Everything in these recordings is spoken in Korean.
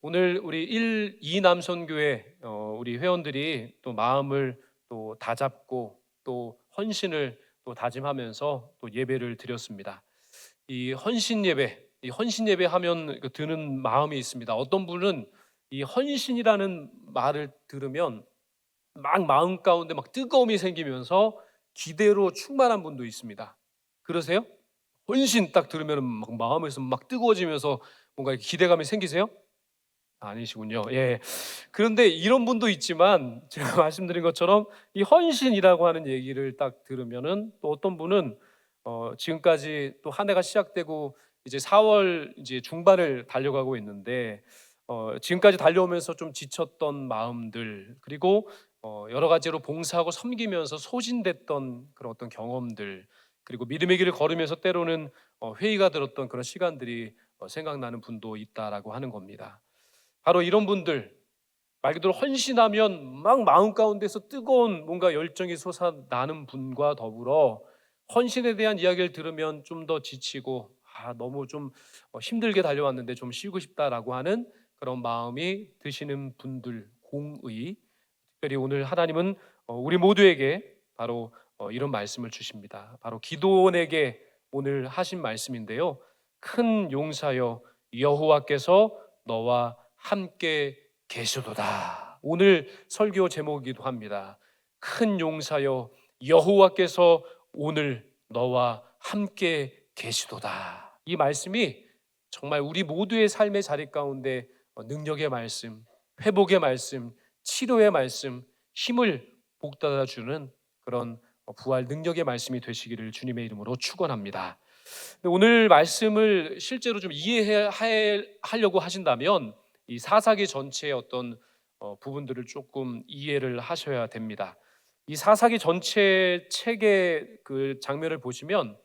오늘 우리 2남선교회 우리 회원들이 또 마음을 또 다잡고 또 헌신을 또 다짐하면서 또 예배를 드렸습니다. 이 헌신 예배 하면 드는 마음이 있습니다. 어떤 분은 이 헌신이라는 말을 들으면 막 마음 가운데 막 뜨거움이 생기면서 기대로 충만한 분도 있습니다. 그러세요? 헌신 딱 들으면 막 마음에서 막 뜨거워지면서 뭔가 이렇게 기대감이 생기세요? 아니시군요. 예. 그런데 이런 분도 있지만 제가 말씀드린 것처럼 이 헌신이라고 하는 얘기를 딱 들으면은 또 어떤 분은 지금까지 또 한 해가 시작되고 이제 4월 이제 중반을 달려가고 있는데 지금까지 달려오면서 좀 지쳤던 마음들, 그리고 여러 가지로 봉사하고 섬기면서 소진됐던 그런 어떤 경험들, 그리고 믿음의 길을 걸으면서 때로는 회의가 들었던 그런 시간들이 생각나는 분도 있다라고 하는 겁니다. 바로 이런 분들, 말 그대로 헌신하면 막 마음 가운데서 뜨거운 뭔가 열정이 솟아나는 분과 더불어 헌신에 대한 이야기를 들으면 좀 더 지치고 너무 좀 힘들게 달려왔는데 좀 쉬고 싶다라고 하는 그런 마음이 드시는 분들 공의, 특별히 오늘 하나님은 우리 모두에게 바로 이런 말씀을 주십니다. 바로 기도원에게 오늘 하신 말씀인데요. 큰 용사여 여호와께서 너와 함께 계시도다. 오늘 설교 제목이기도 합니다. 큰 용사여 여호와께서 오늘 너와 함께 계시도다. 이 말씀이 정말 우리 모두의 삶의 자리 가운데 능력의 말씀, 회복의 말씀, 치료의 말씀, 힘을 북돋아 주는 그런 부활 능력의 말씀이 되시기를 주님의 이름으로 축원합니다. 오늘 말씀을 실제로 좀 이해하려고 하신다면 이 사사기 전체의 어떤 부분들을 조금 이해를 하셔야 됩니다. 이 사사기 전체 책의 그 장면을 보시면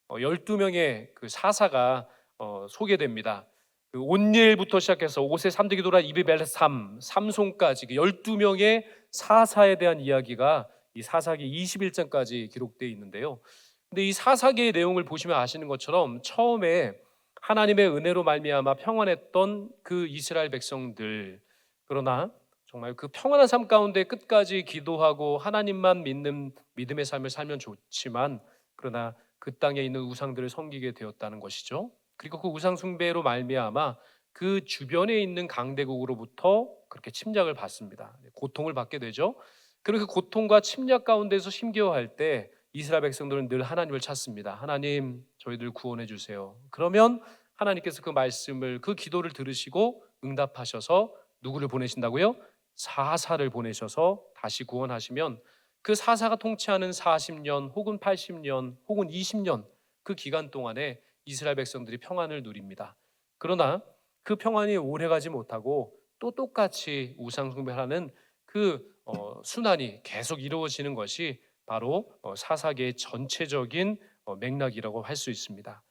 12명의 그 사사가 소개됩니다. 그 온니엘부터 시작해서 오세 삼대기 돌아 이브벨 삼손까지 그 12명의 사사에 대한 이야기가 이 사사기 21장까지 기록되어 있는데요. 근데 이 사사기의 내용을 보시면 아시는 것처럼 처음에 하나님의 은혜로 말미암아 평안했던 그 이스라엘 백성들, 그러나 정말 그 평안한 삶 가운데 끝까지 기도하고 하나님만 믿는 믿음의 삶을 살면 좋지만, 그러나 그 땅에 있는 우상들을 섬기게 되었다는 것이죠. 그리고 그 우상 숭배로 말미암아 그 주변에 있는 강대국으로부터 그렇게 침략을 받습니다. 고통을 받게 되죠. 그리고 그 고통과 침략 가운데서 힘겨워할 때 이스라엘 백성들은 늘 하나님을 찾습니다. 하나님, 저희들 구원해 주세요. 그러면 하나님께서 그 말씀을, 그 기도를 들으시고 응답하셔서 누구를 보내신다고요? 사사를 보내셔서 다시 구원하시면 그 사사가 통치하는 40년 혹은 80년 혹은 20년, 그 기간 동안에 이스라엘 백성들이 평안을 누립니다. 그러나 그 평안이 오래가지 못하고 또 똑같이 우상 숭배하는 그 순환이 계속 이루어지는 것이 바로 사사계의 전체적인 맥락이라고 할 수 있습니다.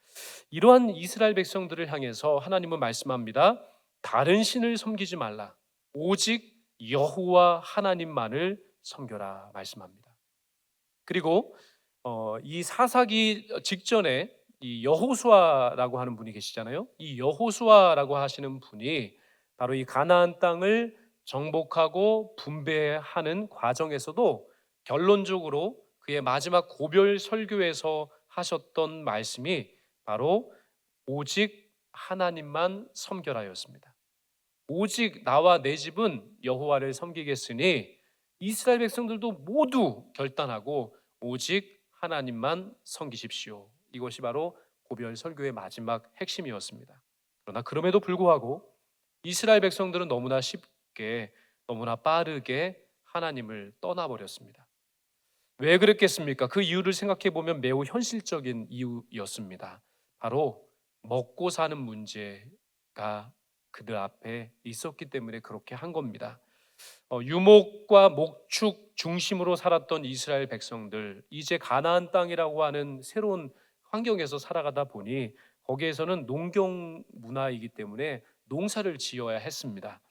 이러한 이스라엘 백성들을 향해서 하나님은 말씀합니다. 다른 신을 섬기지 말라. 오직 여호와 하나님만을 섬겨라 말씀합니다. 그리고 이 사사기 직전에 이 여호수아라고 하는 분이 계시잖아요. 이 여호수아라고 하시는 분이 바로 이 가나안 땅을 정복하고 분배하는 과정에서도 결론적으로 그의 마지막 고별 설교에서 하셨던 말씀이 바로 오직 하나님만 섬겨라였습니다. 오직 나와 내 집은 여호와를 섬기겠으니 이스라엘 백성들도 모두 결단하고 오직 하나님만 섬기십시오. 이것이 바로 고별 설교의 마지막 핵심이었습니다. 그러나 그럼에도 불구하고 이스라엘 백성들은 너무나 쉽게, 너무나 빠르게 하나님을 떠나버렸습니다. 왜 그랬겠습니까? 그 이유를 생각해 보면 매우 현실적인 이유였습니다. 바로 먹고 사는 문제가 그들 앞에 있었기 때문에 그렇게 한 겁니다. 유목과 목축 중심으로 살았던 이스라엘 백성들, 이제 가나안 땅이라고 하는 새로운 환경에서 살아가다 보니 거기에서는 농경 문화이기 때문에 농사를 지어야 했습니다.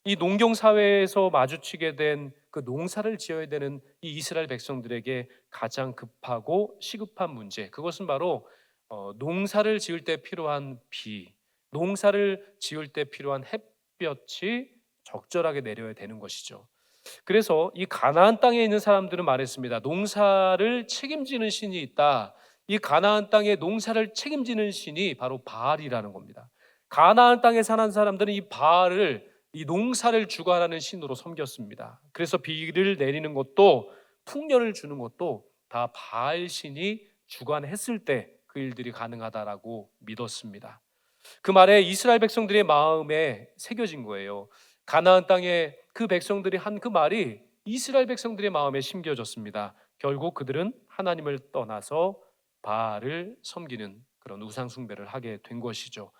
이 농경 사회에서 마주치게 된 그 농사를 지어야 되는 이 이스라엘 백성들에게 가장 급하고 시급한 문제, 그것은 바로 농사를 지을 때 필요한 비, 농사를 지을 때 필요한 햇볕이 적절하게 내려야 되는 것이죠. 그래서 이 가나안 땅에 있는 사람들은 말했습니다. 농사를 책임지는 신이 있다. 이 가나안 땅의 농사를 책임지는 신이 바로 바알이라는 겁니다. 가나안 땅에 사는 사람들은 이 바알을, 이 농사를 주관하는 신으로 섬겼습니다. 그래서 비를 내리는 것도, 풍년을 주는 것도 다 바알 신이 주관했을 때 그 일들이 가능하다라고 믿었습니다. 그 말에 이스라엘 백성들의 마음에 새겨진 거예요. 가나안 땅에 그 백성들이 한 그 말이 이스라엘 백성들의 마음에 심겨졌습니다. 결국 그들은 하나님을 떠나서 바알을 섬기는 그런 우상 숭배를 하게 된 것이죠.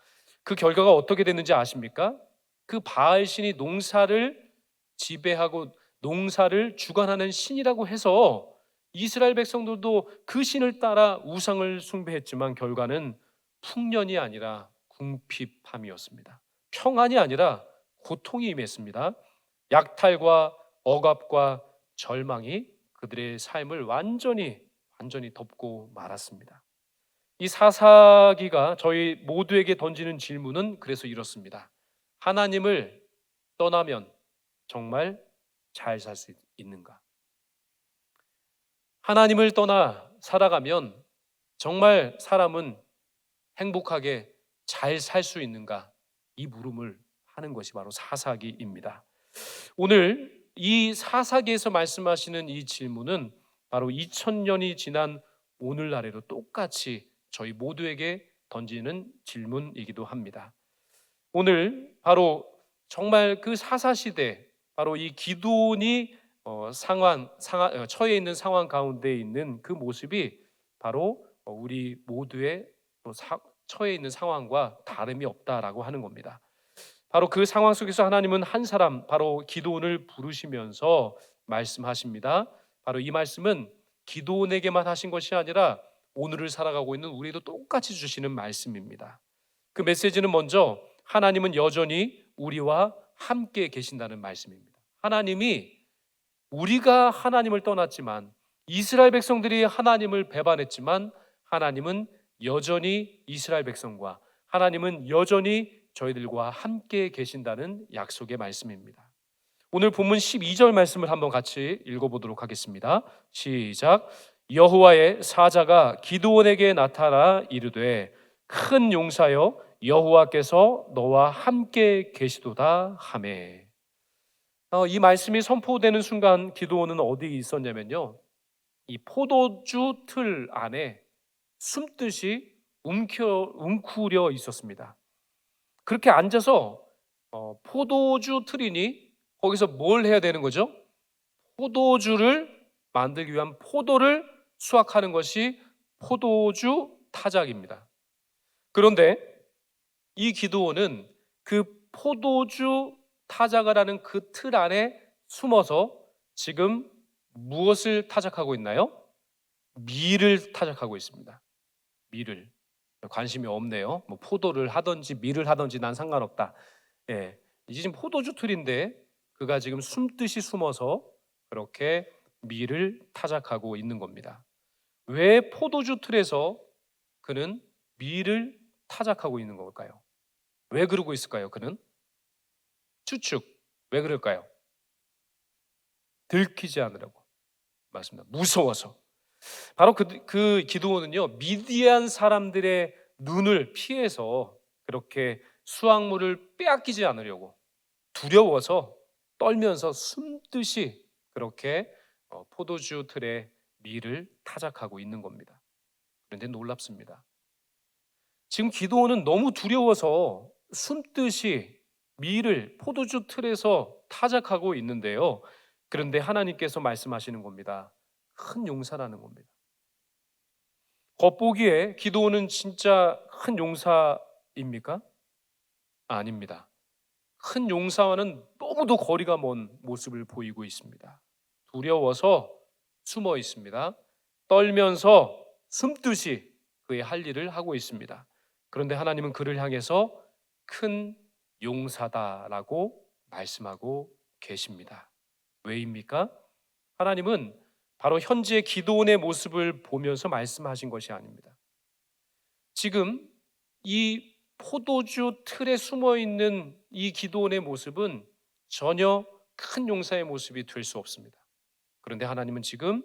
그 결과가 어떻게 됐는지 아십니까? 그 바알 신이 농사를 지배하고 농사를 주관하는 신이라고 해서 이스라엘 백성들도 그 신을 따라 우상을 숭배했지만 결과는 풍년이 아니라 궁핍함이었습니다. 평안이 아니라 고통이 임했습니다. 약탈과 억압과 절망이 그들의 삶을 완전히 덮고 말았습니다. 이 사사기가 저희 모두에게 던지는 질문은 그래서 이렇습니다. 하나님을 떠나면 정말 잘 살 수 있는가? 하나님을 떠나 살아가면 정말 사람은 행복하게 잘 살 수 있는가? 이 물음을 하는 것이 바로 사사기입니다. 오늘 이 사사기에서 말씀하시는 이 질문은 바로 2000년이 지난 오늘날에도 똑같이 저희 모두에게 던지는 질문이기도 합니다. 오늘 바로 정말 그 사사시대, 바로 이 기드온이 처해 있는 상황 가운데 있는 그 모습이 바로 우리 모두의 처해 있는 상황과 다름이 없다라고 하는 겁니다. 바로 그 상황 속에서 하나님은 한 사람, 바로 기드온을 부르시면서 말씀하십니다. 바로 이 말씀은 기드온에게만 하신 것이 아니라 오늘을 살아가고 있는 우리도 똑같이 주시는 말씀입니다. 그 메시지는 먼저 하나님은 여전히 우리와 함께 계신다는 말씀입니다. 하나님이, 우리가 하나님을 떠났지만, 이스라엘 백성들이 하나님을 배반했지만 하나님은 여전히 이스라엘 백성과, 하나님은 여전히 저희들과 함께 계신다는 약속의 말씀입니다. 오늘 본문 12절 말씀을 한번 같이 읽어보도록 하겠습니다. 시작. 여호와의 사자가 기드온에게 나타나 이르되 큰 용사여 여호와께서 너와 함께 계시도다 하매. 이 말씀이 선포되는 순간 기드온은 어디에 있었냐면요, 이 포도주 틀 안에 숨듯이 웅크려 있었습니다. 그렇게 앉아서 포도주 틀이니 거기서 뭘 해야 되는 거죠? 포도주를 만들기 위한 포도를 수확하는 것이 포도주 타작입니다. 그런데 이 기드온은 그 포도주 타작을 하는 그 틀 안에 숨어서 지금 무엇을 타작하고 있나요? 밀을 타작하고 있습니다. 밀을. 관심이 없네요. 뭐 포도를 하든지 밀을 하든지 난 상관없다. 예, 이게 지금 포도주 틀인데 그가 지금 숨듯이 숨어서 그렇게 밀을 타작하고 있는 겁니다. 왜 포도주 틀에서 그는 밀을 타작하고 있는 걸까요? 왜 그러고 있을까요? 그는 추측. 왜 그럴까요? 들키지 않으려고. 맞습니다. 무서워서. 바로 그 기드온은요, 미디안 사람들의 눈을 피해서 그렇게 수확물을 빼앗기지 않으려고 두려워서 떨면서 숨듯이 그렇게 포도주 틀에 밀을 타작하고 있는 겁니다. 그런데 놀랍습니다. 지금 기드온은 너무 두려워서 숨듯이 밀을 포도주 틀에서 타작하고 있는데요. 그런데 하나님께서 말씀하시는 겁니다. 큰 용사라는 겁니다. 겉보기에 기드온은 진짜 큰 용사입니까? 아닙니다. 큰 용사와는 너무도 거리가 먼 모습을 보이고 있습니다. 두려워서 숨어 있습니다. 떨면서 숨듯이 그의 할 일을 하고 있습니다. 그런데 하나님은 그를 향해서 큰 용사다라고 말씀하고 계십니다. 왜입니까? 하나님은 바로 현재 기드온의 모습을 보면서 말씀하신 것이 아닙니다. 지금 이 포도주 틀에 숨어 있는 이 기드온의 모습은 전혀 큰 용사의 모습이 될 수 없습니다. 그런데 하나님은 지금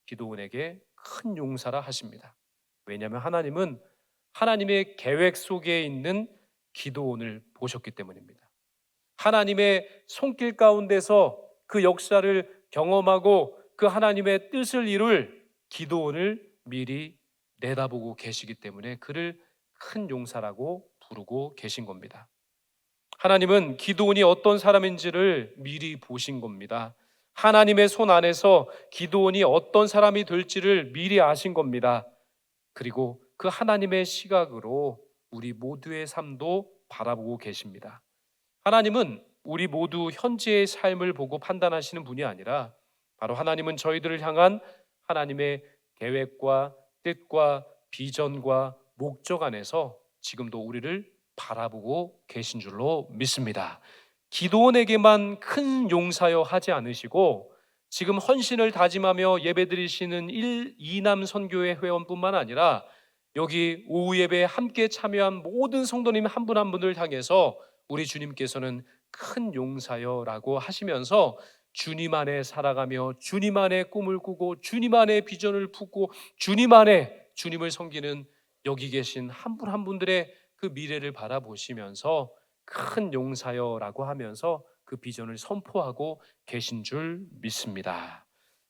기드온에게 큰 용사라 하십니다. 왜냐하면 하나님은 하나님의 계획 속에 있는 기드온을 보셨기 때문입니다. 하나님의 손길 가운데서 그 역사를 경험하고 그 하나님의 뜻을 이룰 기드온을 미리 내다보고 계시기 때문에 그를 큰 용사라고 부르고 계신 겁니다. 하나님은 기드온이 어떤 사람인지를 미리 보신 겁니다. 하나님의 손 안에서 기드온이 어떤 사람이 될지를 미리 아신 겁니다. 그리고 그 하나님의 시각으로 우리 모두의 삶도 바라보고 계십니다. 하나님은 우리 모두 현재의 삶을 보고 판단하시는 분이 아니라 바로 하나님은 저희들을 향한 하나님의 계획과 뜻과 비전과 목적 안에서 지금도 우리를 바라보고 계신 줄로 믿습니다. 기드온에게만 큰 용사여 하지 않으시고 지금 헌신을 다짐하며 예배드리시는 2남 선교회 회원뿐만 아니라 여기 오후 예배에 함께 참여한 모든 성도님 한 분 한 분을 향해서 우리 주님께서는 큰 용사여라고 하시면서 주님 안에 살아가며 주님 안에 꿈을 꾸고 주님 안에 비전을 품고 주님 안에 주님을 섬기는 여기 계신 한 분 한 분들의 그 미래를 바라보시면서 큰 용사여라고 하면서 그 비전을 선포하고 계신 줄 믿습니다.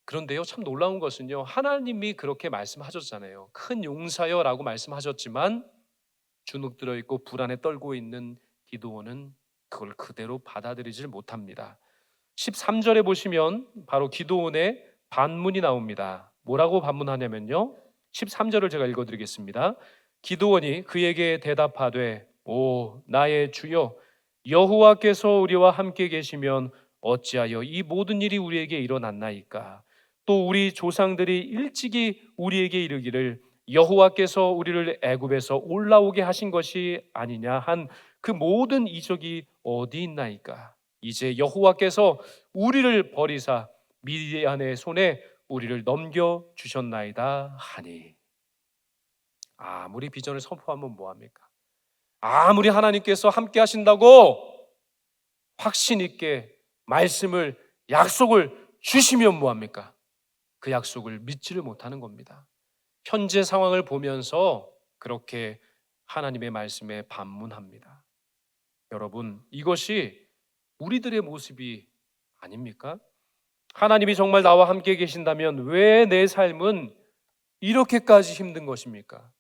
그런데요, 참 놀라운 것은요, 하나님이 그렇게 말씀하셨잖아요. 큰 용사여라고 말씀하셨지만 주눅 들어 있고 불안에 떨고 있는 기드온은 그걸 그대로 받아들이질 못합니다. 13절에 보시면 바로 기드온의 반문이 나옵니다. 뭐라고 반문하냐면요, 13절을 제가 읽어드리겠습니다. 기드온이 그에게 대답하되 오 나의 주여 여호와께서 우리와 함께 계시면 어찌하여 이 모든 일이 우리에게 일어났나이까. 또 우리 조상들이 일찍이 우리에게 이르기를 여호와께서 우리를 애굽에서 올라오게 하신 것이 아니냐 한 그 모든 이적이 어디 있나이까. 이제 여호와께서 우리를 버리사 미디안의 손에 우리를 넘겨 주셨나이다 하니. 아무리 비전을 선포하면 뭐합니까? 아무리 하나님께서 함께 하신다고 확신 있게 말씀을 약속을 주시면 뭐합니까? 그 약속을 믿지를 못하는 겁니다. 현재 상황을 보면서 그렇게 하나님의 말씀에 반문합니다. 여러분, 이것이 우리들의 모습이 아닙니까? 하나님이 정말 나와 함께 계신다면 왜 내 삶은 이렇게까지 힘든 것입니까?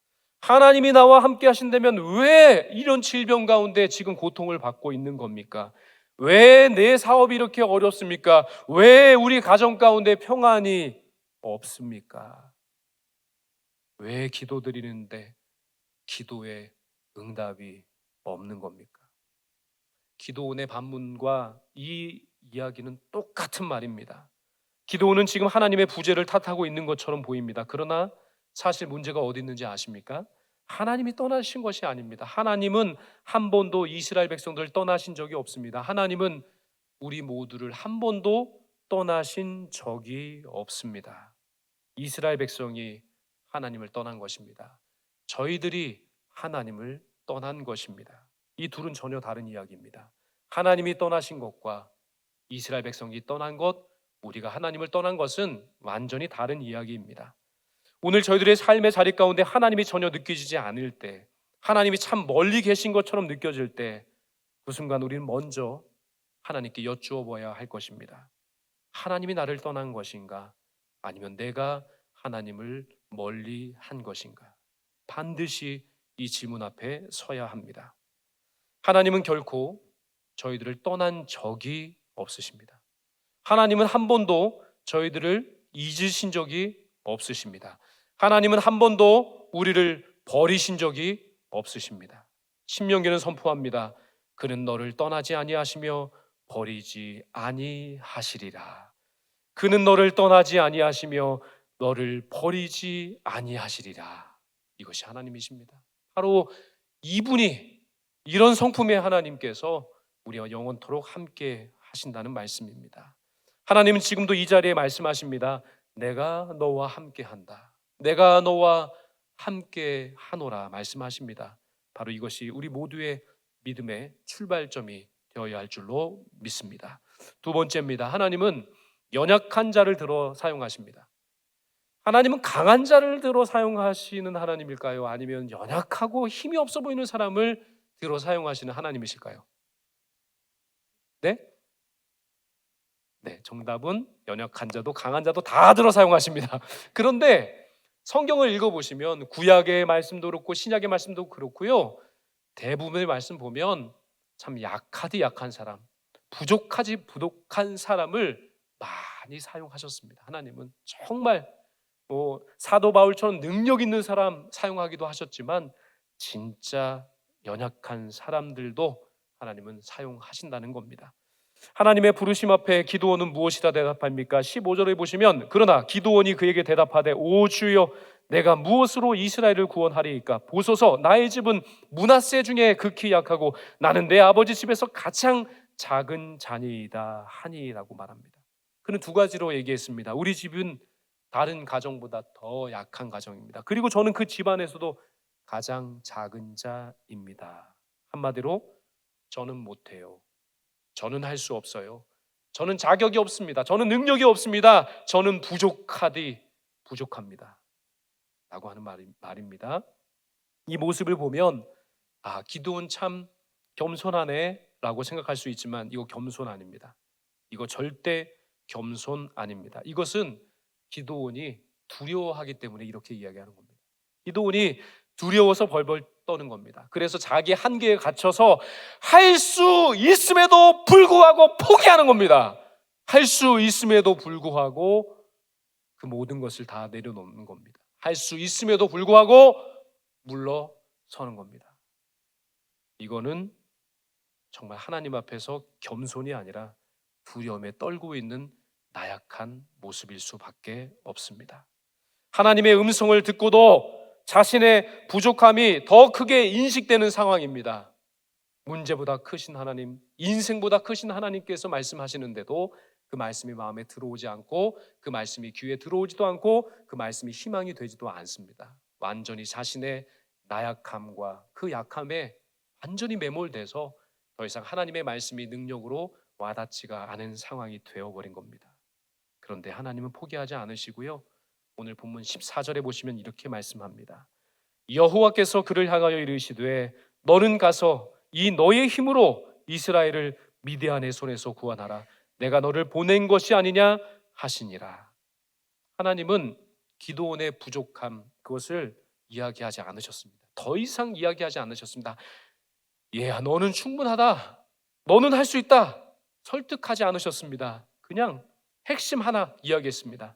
하나님이 나와 함께 하신다면 왜 이런 질병 가운데 지금 고통을 받고 있는 겁니까? 왜 내 사업이 이렇게 어렵습니까? 왜 우리 가정 가운데 평안이 없습니까? 왜 기도드리는데 기도에 응답이 없는 겁니까? 기도원의 반문과 이 이야기는 똑같은 말입니다. 기도원은 지금 하나님의 부재를 탓하고 있는 것처럼 보입니다. 그러나 사실 문제가 어디 있는지 아십니까? 하나님이 떠나신 것이 아닙니다. 하나님은 한 번도 이스라엘 백성들을 떠나신 적이 없습니다. 하나님은 우리 모두를 한 번도 떠나신 적이 없습니다. 이스라엘 백성이 하나님을 떠난 것입니다. 저희들이 하나님을 떠난 것입니다. 이 둘은 전혀 다른 이야기입니다. 하나님이 떠나신 것과 이스라엘 백성이 떠난 것, 우리가 하나님을 떠난 것은 완전히 다른 이야기입니다. 오늘 저희들의 삶의 자리 가운데 하나님이 전혀 느껴지지 않을 때, 하나님이 참 멀리 계신 것처럼 느껴질 때, 그 순간 우리는 먼저 하나님께 여쭈어 봐야 할 것입니다. 하나님이 나를 떠난 것인가? 아니면 내가 하나님을 멀리 한 것인가? 반드시 이 질문 앞에 서야 합니다. 하나님은 결코 저희들을 떠난 적이 없으십니다. 하나님은 한 번도 저희들을 잊으신 적이 없으십니다. 하나님은 한 번도 우리를 버리신 적이 없으십니다. 신명기는 선포합니다. 그는 너를 떠나지 아니하시며 버리지 아니하시리라. 그는 너를 떠나지 아니하시며 너를 버리지 아니하시리라. 이것이 하나님이십니다. 바로 이분이, 이런 성품의 하나님께서 우리와 영원토록 함께 하신다는 말씀입니다. 하나님은 지금도 이 자리에 말씀하십니다. 내가 너와 함께 한다. 내가 너와 함께 하노라 말씀하십니다. 바로 이것이 우리 모두의 믿음의 출발점이 되어야 할 줄로 믿습니다. 두 번째입니다. 하나님은 연약한 자를 들어 사용하십니다. 하나님은 강한 자를 들어 사용하시는 하나님일까요? 아니면 연약하고 힘이 없어 보이는 사람을 들어 사용하시는 하나님이실까요? 네? 네, 정답은 연약한 자도 강한 자도 다 들어 사용하십니다. 그런데 성경을 읽어보시면 구약의 말씀도 그렇고 신약의 말씀도 그렇고요. 대부분의 말씀 보면 참 약하디 약한 사람, 부족하지 부족한 사람을 많이 사용하셨습니다. 하나님은 정말 사도 바울처럼 능력 있는 사람 사용하기도 하셨지만 진짜 연약한 사람들도 하나님은 사용하신다는 겁니다. 하나님의 부르심 앞에 기드온은 무엇이라 대답합니까? 15절에 보시면 그러나 기드온이 그에게 대답하되 오 주여 내가 무엇으로 이스라엘을 구원하리이까? 보소서 나의 집은 므낫세 중에 극히 약하고 나는 내 아버지 집에서 가장 작은 자니이다 하니라고 말합니다. 그는 두 가지로 얘기했습니다. 우리 집은 다른 가정보다 더 약한 가정입니다. 그리고 저는 그 집안에서도 가장 작은 자입니다. 한마디로 저는 못해요. 저는 할 수 없어요. 저는 자격이 없습니다. 저는 능력이 없습니다. 저는 부족합니다. 라고 하는 말입니다. 이 모습을 보면 기드온 참 겸손하네 라고 생각할 수 있지만 이거 겸손 아닙니다. 이거 절대 겸손 아닙니다. 이것은 기드온이 두려워하기 때문에 이렇게 이야기하는 겁니다. 기드온이 두려워서 벌벌 떠는 겁니다. 그래서 자기 한계에 갇혀서 할 수 있음에도 불구하고 포기하는 겁니다. 할 수 있음에도 불구하고 그 모든 것을 다 내려놓는 겁니다. 할 수 있음에도 불구하고 물러서는 겁니다. 이거는 정말 하나님 앞에서 겸손이 아니라 두려움에 떨고 있는 나약한 모습일 수밖에 없습니다. 하나님의 음성을 듣고도 자신의 부족함이 더 크게 인식되는 상황입니다. 문제보다 크신 하나님, 인생보다 크신 하나님께서 말씀하시는데도 그 말씀이 마음에 들어오지 않고 그 말씀이 귀에 들어오지도 않고 그 말씀이 희망이 되지도 않습니다. 완전히 자신의 나약함과 그 약함에 완전히 매몰돼서 더 이상 하나님의 말씀이 능력으로 와닿지가 않은 상황이 되어버린 겁니다. 그런데 하나님은 포기하지 않으시고요. 오늘 본문 14절에 보시면 이렇게 말씀합니다. 여호와께서 그를 향하여 이르시되 너는 가서 이 너의 힘으로 이스라엘을 미디안의 손에서 구원하라. 내가 너를 보낸 것이 아니냐 하시니라. 하나님은 기드온의 부족함 그것을 이야기하지 않으셨습니다. 더 이상 이야기하지 않으셨습니다. 얘야 너는 충분하다. 너는 할 수 있다. 설득하지 않으셨습니다. 그냥 핵심 하나 이야기했습니다.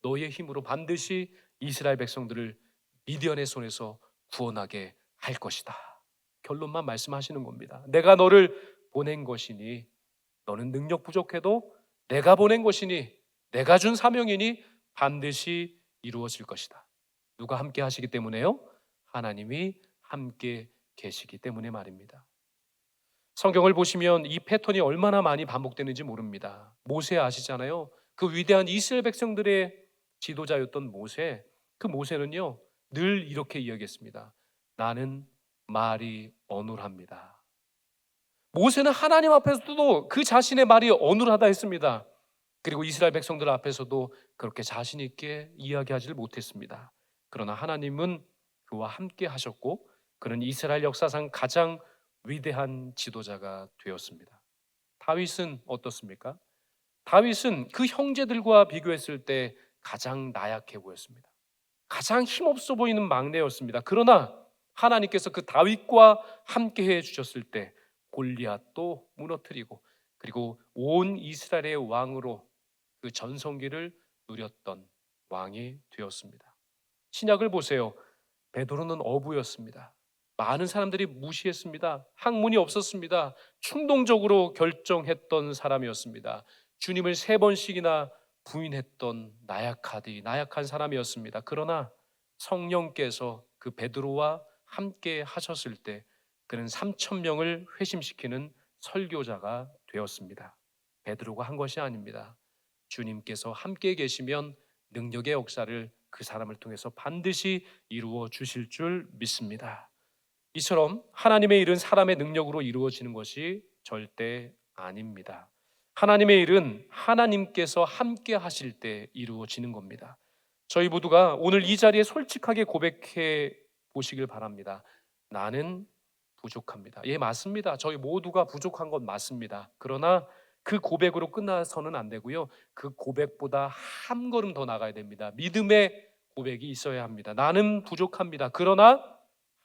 너의 힘으로 반드시 이스라엘 백성들을 미디안의 손에서 구원하게 할 것이다. 결론만 말씀하시는 겁니다. 내가 너를 보낸 것이니 너는 능력 부족해도 내가 보낸 것이니 내가 준 사명이니 반드시 이루어질 것이다. 누가 함께 하시기 때문에요? 하나님이 함께 계시기 때문에 말입니다. 성경을 보시면 이 패턴이 얼마나 많이 반복되는지 모릅니다. 모세 아시잖아요. 그 위대한 이스라엘 백성들의 지도자였던 모세. 그 모세는요 늘 이렇게 이야기했습니다. 나는 말이 어눌합니다. 모세는 하나님 앞에서도 그 자신의 말이 어눌하다 했습니다. 그리고 이스라엘 백성들 앞에서도 그렇게 자신 있게 이야기하지를 못했습니다. 그러나 하나님은 그와 함께 하셨고 그는 이스라엘 역사상 가장 위대한 지도자가 되었습니다. 다윗은 어떻습니까? 다윗은 그 형제들과 비교했을 때 가장 나약해 보였습니다. 가장 힘없어 보이는 막내였습니다. 그러나 하나님께서 그 다윗과 함께 해 주셨을 때 골리앗도 무너뜨리고 그리고 온 이스라엘의 왕으로 그 전성기를 누렸던 왕이 되었습니다. 신약을 보세요. 베드로는 어부였습니다. 많은 사람들이 무시했습니다. 학문이 없었습니다. 충동적으로 결정했던 사람이었습니다. 주님을 3번씩이나 부인했던 나약한 사람이었습니다. 그러나 성령께서 그 베드로와 함께 하셨을 때 그는 3,000명을 회심시키는 설교자가 되었습니다. 베드로가 한 것이 아닙니다. 주님께서 함께 계시면 능력의 역사를 그 사람을 통해서 반드시 이루어 주실 줄 믿습니다. 이처럼 하나님의 일은 사람의 능력으로 이루어지는 것이 절대 아닙니다. 하나님의 일은 하나님께서 함께 하실 때 이루어지는 겁니다. 저희 모두가 오늘 이 자리에 솔직하게 고백해 보시길 바랍니다. 나는 부족합니다. 예, 맞습니다. 저희 모두가 부족한 건 맞습니다. 그러나 그 고백으로 끝나서는 안 되고요. 그 고백보다 한 걸음 더 나가야 됩니다. 믿음의 고백이 있어야 합니다. 나는 부족합니다. 그러나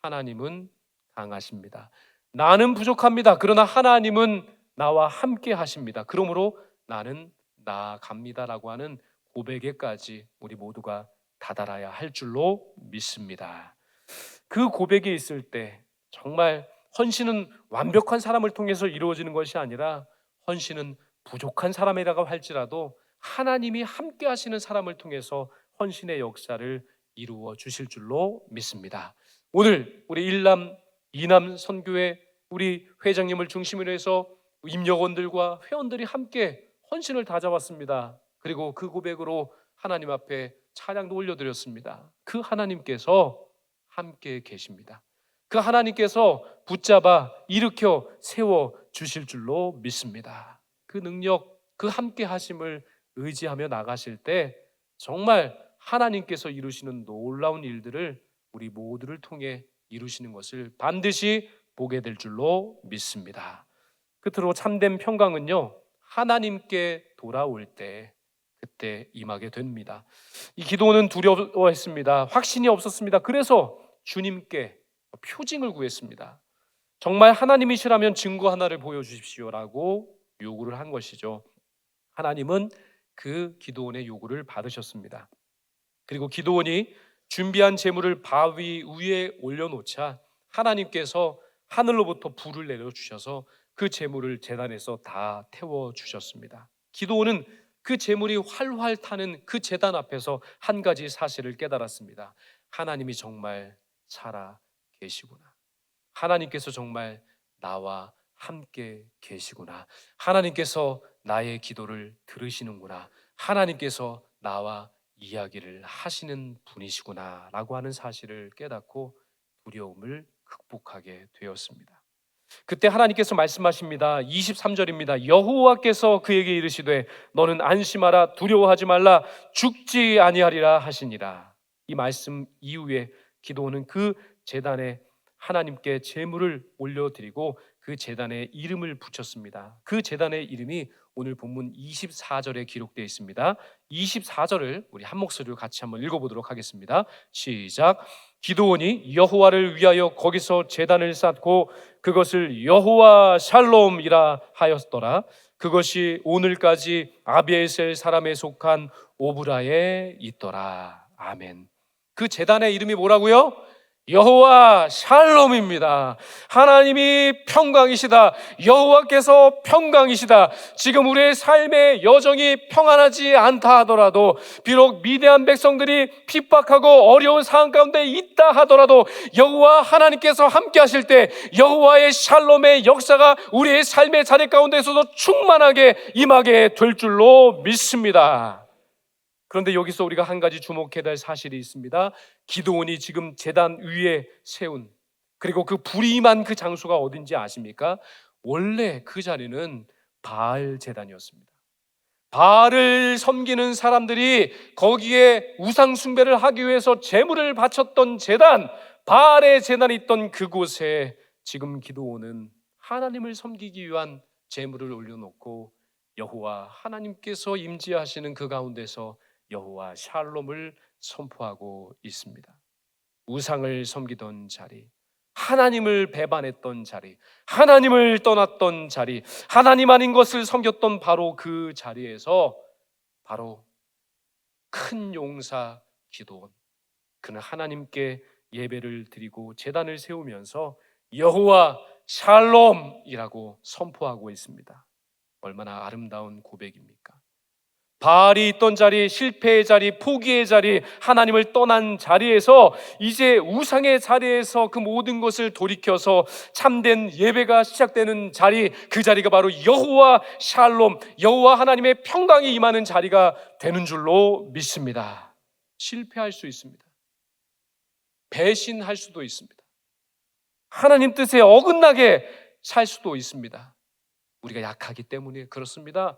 하나님은 강하십니다. 나는 부족합니다. 그러나 하나님은 나와 함께 하십니다. 그러므로 나는 나아갑니다라고 하는 고백에까지 우리 모두가 다다라야 할 줄로 믿습니다. 그 고백이 있을 때 정말 헌신은 완벽한 사람을 통해서 이루어지는 것이 아니라 헌신은 부족한 사람이라고 할지라도 하나님이 함께 하시는 사람을 통해서 헌신의 역사를 이루어 주실 줄로 믿습니다. 오늘 우리 일남 이남 선교회 우리 회장님을 중심으로 해서 임역원들과 회원들이 함께 헌신을 다잡았습니다. 그리고 그 고백으로 하나님 앞에 찬양도 올려드렸습니다. 그 하나님께서 함께 계십니다. 그 하나님께서 붙잡아 일으켜 세워 주실 줄로 믿습니다. 그 능력, 그 함께 하심을 의지하며 나가실 때 정말 하나님께서 이루시는 놀라운 일들을 우리 모두를 통해 이루시는 것을 반드시 보게 될 줄로 믿습니다. 끝으로 참된 평강은요, 하나님께 돌아올 때 그때 임하게 됩니다. 이 기도는 두려워했습니다. 확신이 없었습니다. 그래서 주님께 표징을 구했습니다. 정말 하나님이시라면 증거 하나를 보여주십시오라고 요구를 한 것이죠. 하나님은 그 기도원의 요구를 받으셨습니다. 그리고 기도원이 준비한 제물을 바위 위에 올려놓자 하나님께서 하늘로부터 불을 내려주셔서 그 제물을 제단에서 다 태워주셨습니다. 기도원은 그 제물이 활활 타는 그 제단 앞에서 한 가지 사실을 깨달았습니다. 하나님이 정말 살아 계시구나. 하나님께서 정말 나와 함께 계시구나. 하나님께서 나의 기도를 들으시는구나. 하나님께서 나와 이야기를 하시는 분이시구나 라고 하는 사실을 깨닫고 두려움을 극복하게 되었습니다. 그때 하나님께서 말씀하십니다. 23절입니다. 여호와께서 그에게 이르시되 너는 안심하라 두려워하지 말라 죽지 아니하리라 하시니라. 이 말씀 이후에 기도는 그 제단에 하나님께 제물을 올려드리고 그 제단에 이름을 붙였습니다. 그 제단의 이름이 오늘 본문 24절에 기록되어 있습니다. 24절을 우리 한 목소리로 같이 한번 읽어보도록 하겠습니다. 시작. 기드온이 여호와를 위하여 거기서 제단을 쌓고 그것을 여호와 샬롬이라 하였더라. 그것이 오늘까지 아비에셀 사람에 속한 오브라에 있더라. 아멘. 그 제단의 이름이 뭐라고요? 여호와 샬롬입니다. 하나님이 평강이시다. 여호와께서 평강이시다. 지금 우리의 삶의 여정이 평안하지 않다 하더라도, 비록 미대한 백성들이 핍박하고 어려운 상황 가운데 있다 하더라도 여호와 하나님께서 함께 하실 때 여호와의 샬롬의 역사가 우리의 삶의 자리 가운데서도 충만하게 임하게 될 줄로 믿습니다. 그런데 여기서 우리가 한 가지 주목해야 될 사실이 있습니다. 기드온이 지금 제단 위에 세운, 그리고 그 불이 임한 그 장소가 어딘지 아십니까? 원래 그 자리는 바알 제단이었습니다. 바알을 섬기는 사람들이 거기에 우상 숭배를 하기 위해서 제물을 바쳤던 제단, 바알의 제단이 있던 그곳에 지금 기드온은 하나님을 섬기기 위한 제물을 올려놓고 여호와 하나님께서 임재하시는 그 가운데서 여호와 샬롬을 선포하고 있습니다. 우상을 섬기던 자리, 하나님을 배반했던 자리, 하나님을 떠났던 자리, 하나님 아닌 것을 섬겼던 바로 그 자리에서 바로 큰 용사 기드온, 그는 하나님께 예배를 드리고 제단을 세우면서 여호와 샬롬이라고 선포하고 있습니다. 얼마나 아름다운 고백입니까? 바알이 있던 자리, 실패의 자리, 포기의 자리, 하나님을 떠난 자리에서 이제 우상의 자리에서 그 모든 것을 돌이켜서 참된 예배가 시작되는 자리, 그 자리가 바로 여호와 샬롬, 여호와 하나님의 평강이 임하는 자리가 되는 줄로 믿습니다. 실패할 수 있습니다. 배신할 수도 있습니다. 하나님 뜻에 어긋나게 살 수도 있습니다. 우리가 약하기 때문에 그렇습니다.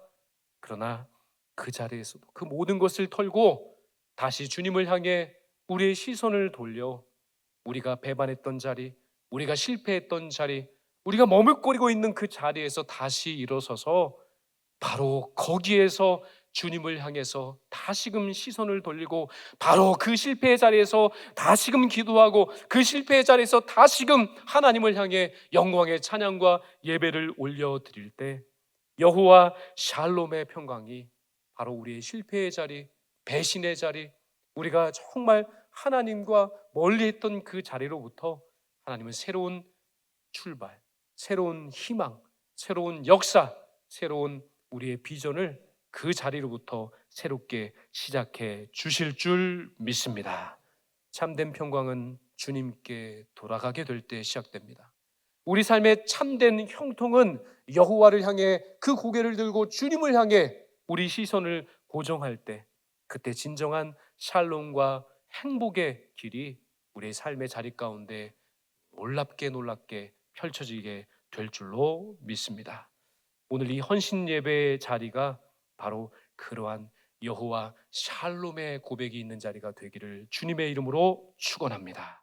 그러나 그 자리에서도 그 모든 것을 털고 다시 주님을 향해 우리의 시선을 돌려 우리가 배반했던 자리, 우리가 실패했던 자리, 우리가 머뭇거리고 있는 그 자리에서 다시 일어서서 바로 거기에서 주님을 향해서 다시금 시선을 돌리고 바로 그 실패의 자리에서 다시금 기도하고 그 실패의 자리에서 다시금 하나님을 향해 영광의 찬양과 예배를 올려드릴 때 여호와 샬롬의 평강이 바로 우리의 실패의 자리, 배신의 자리, 우리가 정말 하나님과 멀리 했던 그 자리로부터 하나님은 새로운 출발, 새로운 희망, 새로운 역사, 새로운 우리의 비전을 그 자리로부터 새롭게 시작해 주실 줄 믿습니다. 참된 평강은 주님께 돌아가게 될 때 시작됩니다. 우리 삶의 참된 형통은 여호와를 향해 그 고개를 들고 주님을 향해 우리 시선을 고정할 때, 그때 진정한 샬롬과 행복의 길이 우리의 삶의 자리 가운데 놀랍게 펼쳐지게 될 줄로 믿습니다. 오늘 이 헌신 예배의 자리가 바로 그러한 여호와 샬롬의 고백이 있는 자리가 되기를 주님의 이름으로 축원합니다.